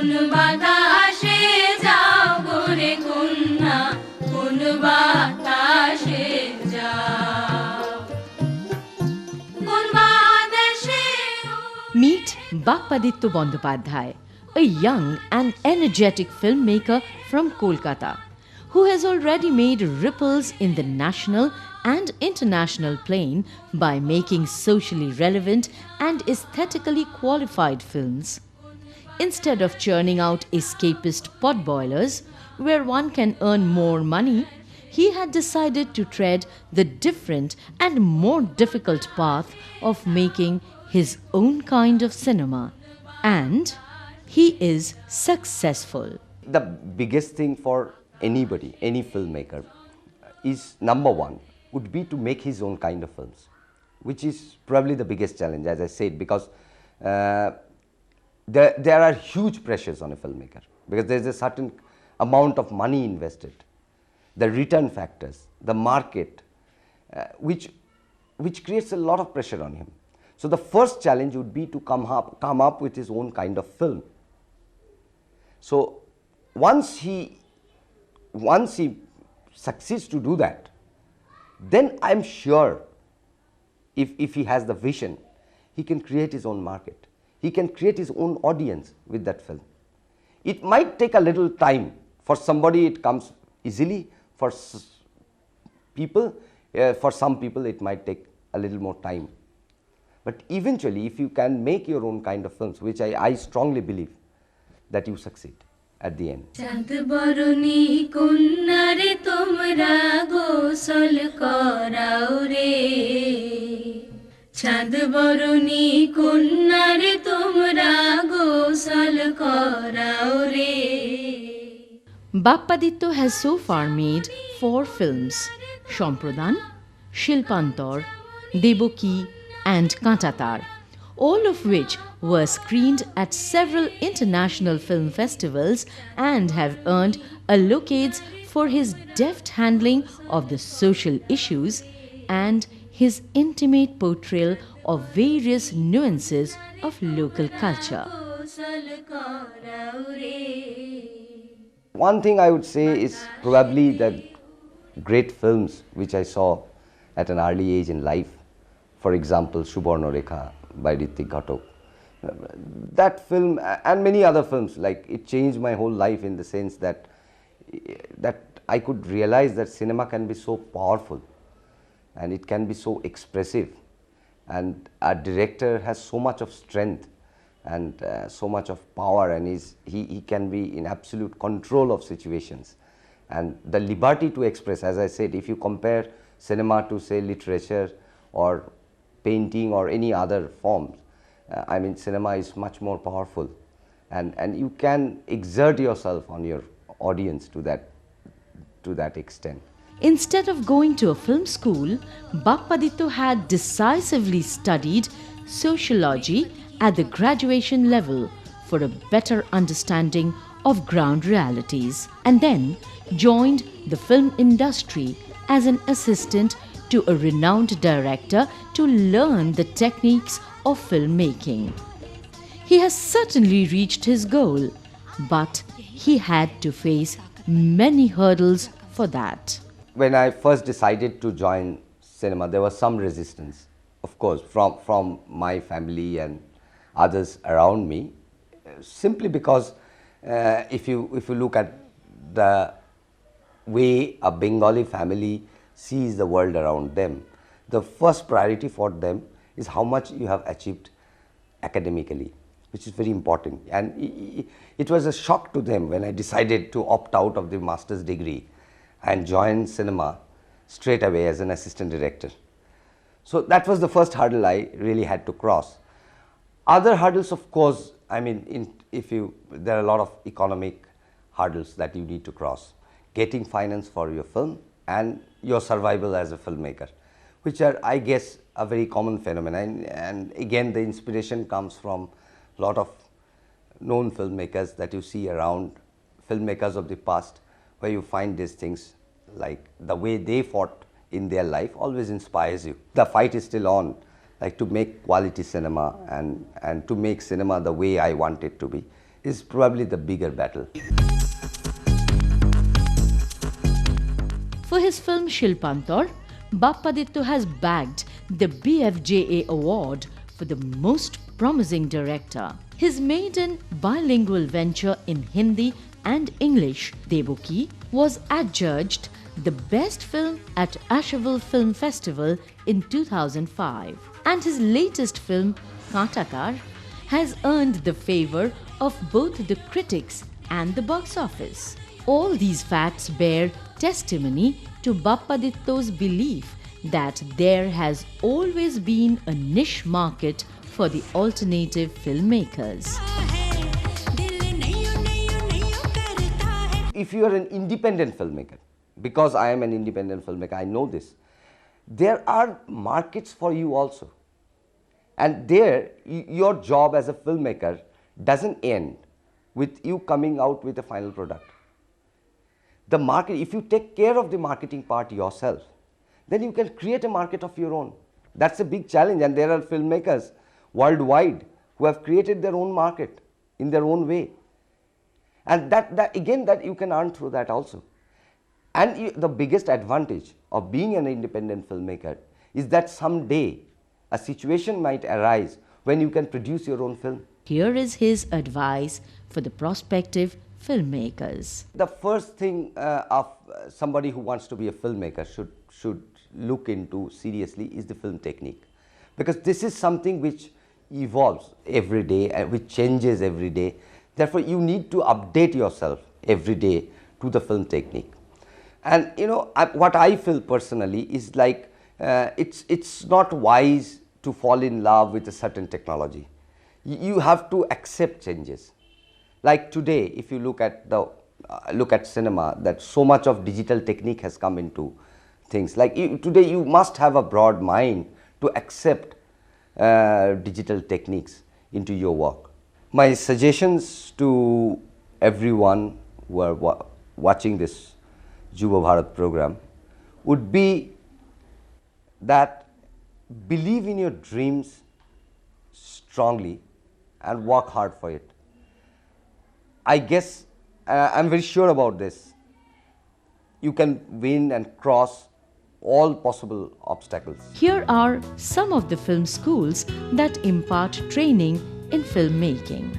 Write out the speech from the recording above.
কোন বাতাসে যাও গোরে কন্যা কোন বাতাসে যাও কোন বাতাসে Meet Bappaditya Bandopadhyay, a young and energetic filmmaker from Kolkata, who has already made ripples in the national and international plane by making socially relevant and aesthetically qualified films. Instead of churning out escapist potboilers, where one can earn more money, he had decided to tread the different and more difficult path of making his own kind of cinema. And he is successful. The biggest thing for anybody, any filmmaker, is number one, would be to make his own kind of films, which is probably the biggest challenge, as I said, because there are huge pressures on a filmmaker, because there is a certain amount of money invested, the return factors, the market, which creates a lot of pressure on him. So the first challenge would be to come up with his own kind of film. So once he succeeds to do that, then I'm sure if he has the vision, he can create his own market. He can create his own audience with that film. It might take a little time. For somebody it comes easily, for people, for some people it might take a little more time. But eventually, if you can make your own kind of films, which I strongly believe, that you succeed at the end. চাঁদ বরণী কন্যারে তোমরা গোসল করাও রে চাঁদ বরণী কন্যারে তোমরা গোসল করাও রে Bappaditya has so far made 4 films: Shamprodan, Shilpantor, Deboki and Kantatar, all of which were screened at several international film festivals and have earned accolades for his deft handling of the social issues and his intimate portrayal of various nuances of local culture. One thing I would say is probably the great films which I saw at an early age in life. For example, Subarnarekha by Ritik Ghatok. That film and many other films, like, it changed my whole life in the sense that I could realize that cinema can be so powerful and it can be so expressive, and a director has so much of strength and so much of power, and he can be in absolute control of situations, and the liberty to express. As I said, if you compare cinema to, say, literature or painting or any other forms, I mean, cinema is much more powerful, and you can exert yourself on your audience to that extent. Instead of going to a film school, Bappaditya had decisively studied sociology at the graduation level for a better understanding of ground realities, and then joined the film industry as an assistant to a renowned director to learn the techniques of filmmaking. He has certainly reached his goal, but he had to face many hurdles for that. When I first decided to join cinema, there was some resistance, of course, from my family and others around me, simply because if you look at the way a Bengali family sees the world around them, the first priority for them is how much you have achieved academically, which is very important. And it was a shock to them when I decided to opt out of the master's degree and join cinema straight away as an assistant director. So that was the first hurdle I really had to cross. Other hurdles, of course, I mean, there are a lot of economic hurdles that you need to cross. Getting finance for your film and your survival as a filmmaker, which are, I guess, a very common phenomenon. And again, the inspiration comes from a lot of known filmmakers that you see around, filmmakers of the past, where you find these things, like the way they fought in their life always inspires you. The fight is still on, like, to make quality cinema and to make cinema the way I want it to be. is probably the bigger battle. For his film Shilpantor, Bappaditya has bagged the BFJA award for the most promising director. His maiden bilingual venture in Hindi and English, Devuki, was adjudged the best film at Asheville Film Festival in 2005. And his latest film, Kantakar, has earned the favor of both the critics and the box office. All these facts bear testimony to Bappaditya's belief that there has always been a niche market for the alternative filmmakers. If you are an independent filmmaker, because I am an independent filmmaker, I know this, there are markets for you also. And there, your job as a filmmaker doesn't end with you coming out with a final product. The market, if you take care of the marketing part yourself, then you can create a market of your own. That's a big challenge, and there are filmmakers worldwide who have created their own market in their own way. And that you can earn through that also. And the biggest advantage of being an independent filmmaker is that someday a situation might arise when you can produce your own film. Here is his advice for the prospective filmmakers. The first thing of somebody who wants to be a filmmaker should look into seriously is the film technique, because this is something which evolves every day and which changes every day. Therefore, you need to update yourself every day to the film technique. And you know, what I feel personally is like it's not wise to fall in love with a certain technology. You have to accept changes. Like today, if you look at cinema, that so much of digital technique has come into things. Like today, you must have a broad mind to accept digital techniques into your work. My suggestions to everyone who are watching this Yuva Bharat program would be that believe in your dreams strongly and work hard for it. I guess, I'm very sure about this, you can win and cross all possible obstacles. Here are some of the film schools that impart training in filmmaking.